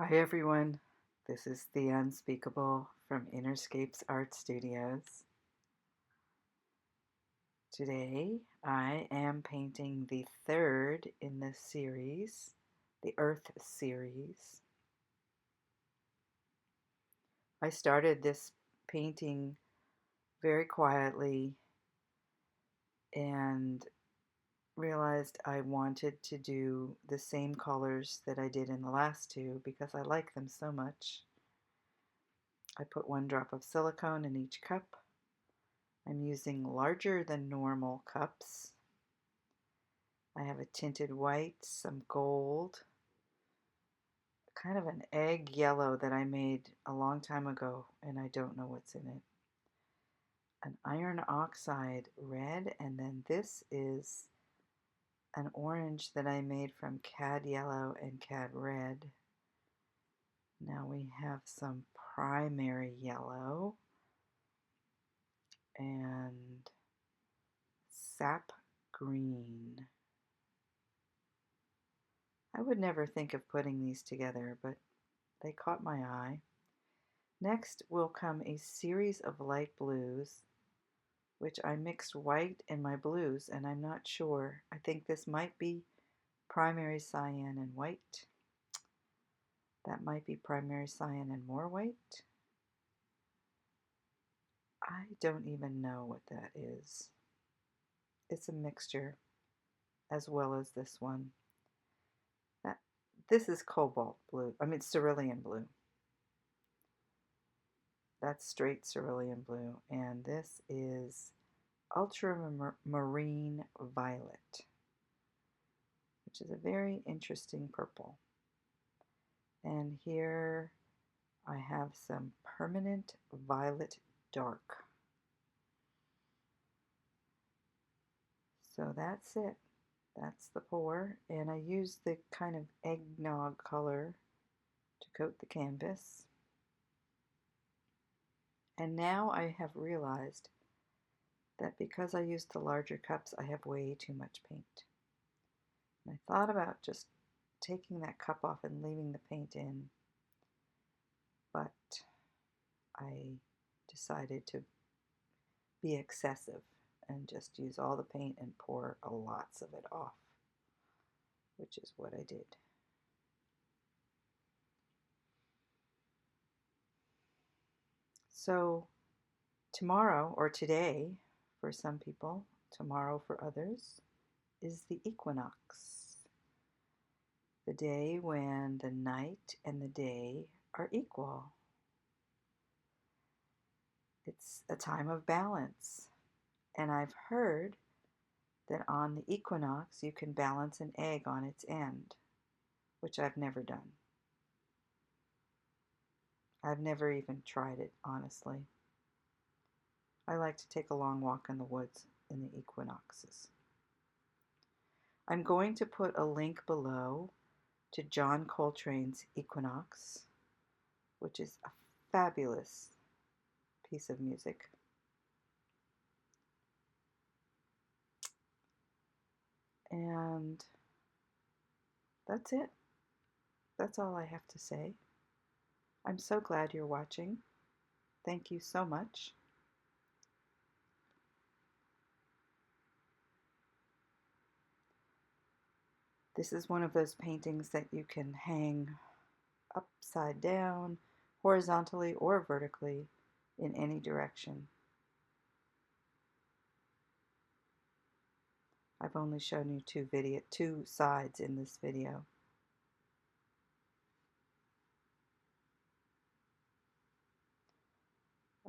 Hi everyone, this is The Unspeakable from Innerscapes Art Studios. Today I am painting the third in the series, the Earth series. I started this painting very quietly and realized I wanted to do the same colors that I did in the last two because I like them so much. I put 1 drop of silicone in each cup. I'm using larger than normal cups. I have a tinted white, some gold, kind of an egg yellow that I made a long time ago and I don't know what's in it. An iron oxide red, and then this is an orange that I made from cad yellow and cad red. Now we have some primary yellow and sap green. I would never think of putting these together, but they caught my eye. Next will come a series of light blues, which I mixed white in my blues, and I'm not sure. I think this might be primary cyan and white. That might be primary cyan and more white. I don't even know what that is. It's a mixture as well as this one. This is cobalt blue. I mean cerulean blue. That's straight cerulean blue, and this is ultramarine violet, which is a very interesting purple. And here I have some permanent violet dark. So that's it. That's the pour, and I used the kind of eggnog color to coat the canvas. And now I have realized that because I used the larger cups, I have way too much paint. And I thought about just taking that cup off and leaving the paint in, but I decided to be excessive and just use all the paint and pour lots of it off, which is what I did. So tomorrow, or today for some people, tomorrow for others, is the equinox, the day when the night and the day are equal. It's a time of balance, and I've heard that on the equinox you can balance an egg on its end, which I've never done. I've never even tried it, honestly. I like to take a long walk in the woods in the equinoxes. I'm going to put a link below to John Coltrane's Equinox, which is a fabulous piece of music. And that's it. That's all I have to say. I'm so glad you're watching. Thank you so much. This is one of those paintings that you can hang upside down, horizontally or vertically, in any direction. I've only shown you two sides in this video.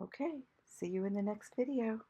Okay, see you in the next video.